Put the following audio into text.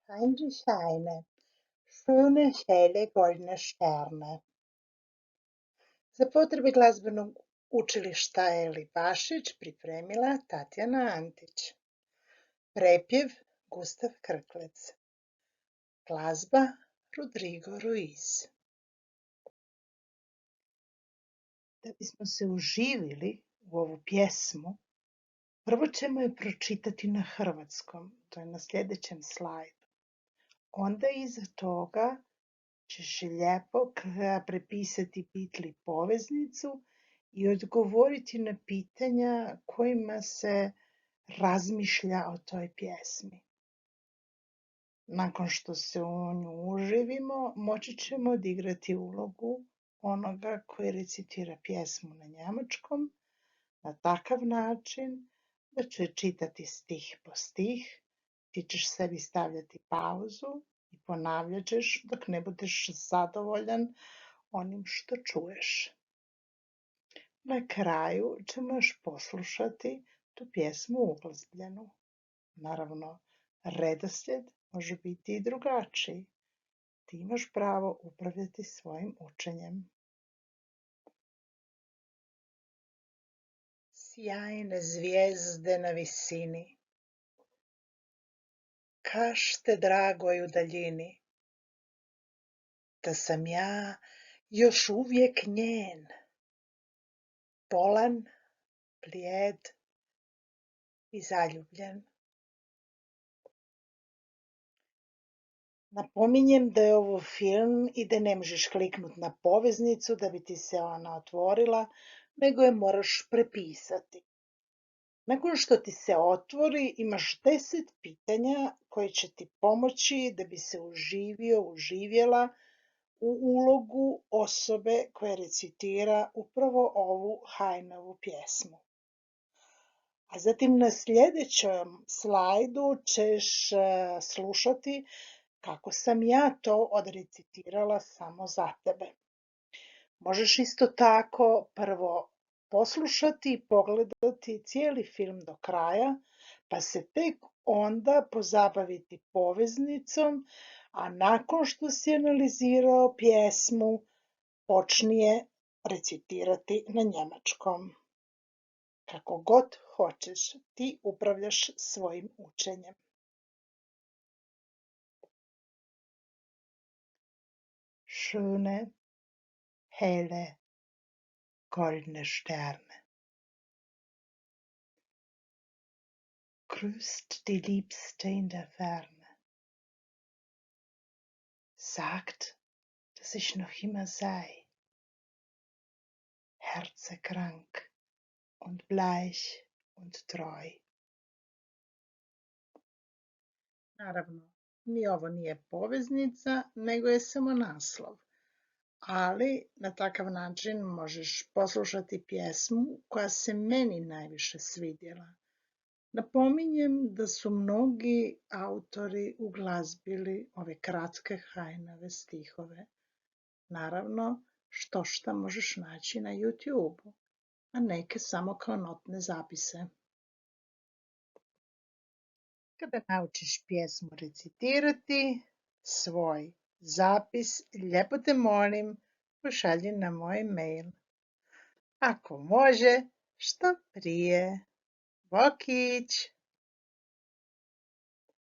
Heinrich Heine. Schöne, helle, goldene Sterne. Za potrebe glazbenog učilišta Elibašić pripremila Tatjana Antić. Prepjev Gustav Krklec. Glazba Rodrigo Ruiz. Da bismo se uživili u ovu pjesmu, prvo ćemo je pročitati na hrvatskom, to je na sljedećem slajdu. Onda iza toga ćeš lijepo prepisati pitli poveznicu i odgovoriti na pitanja kojima se razmišlja o toj pjesmi. Nakon što se u nju uživimo, moći ćemo odigrati ulogu onoga koji recitira pjesmu na njemačkom na takav način da će čitati stih po stih, ti ćeš sebi stavljati pauzu i ponavljat ćeš dok ne budeš zadovoljan onim što čuješ. Na kraju ćemo još poslušati tu pjesmu uglazbljenu. Naravno, redoslijed može biti i drugačiji. Ti imaš pravo upravljati svojim učenjem. Sjajne zvijezde na visini, kažte dragoj u daljini, da sam ja još uvijek njen, bolan, blijed i zaljubljen. Napominjem da je ovo film i da ne možeš kliknuti na poveznicu da bi ti se ona otvorila, nego je moraš prepisati. Nakon što ti se otvori, imaš 10 pitanja koje će ti pomoći da bi se uživjela u ulogu osobe koja recitira upravo ovu Heineovu pjesmu. A zatim na sljedećem slajdu ćeš slušati kako sam ja to odrecitirala samo za tebe. Možeš isto tako prvo poslušati i pogledati cijeli film do kraja, pa se tek onda pozabaviti poveznicom, a nakon što si analizirao pjesmu, počni je recitirati na njemačkom. Kako god hoćeš, ti upravljaš svojim učenjem. Schöne, helle, goldene Sterne. Grüßt die Liebste in der Ferne. Sagt, dass ich noch immer sei, herzekrank und bleich und treu. Naravno, ni ovo nije poveznica, nego je samo naslov. Ali na takav način možeš poslušati pjesmu koja se meni najviše svidjela. Napominjem da su mnogi autori uglazbili ove kratke Heinove stihove. Naravno, šta možeš naći na YouTube-u, a neke samo kao notne zapise. Kada naučiš pjesmu recitirati, svoj zapis, lijepo te molim, pošalji na moj mail. Ako može, što prije. Bokić!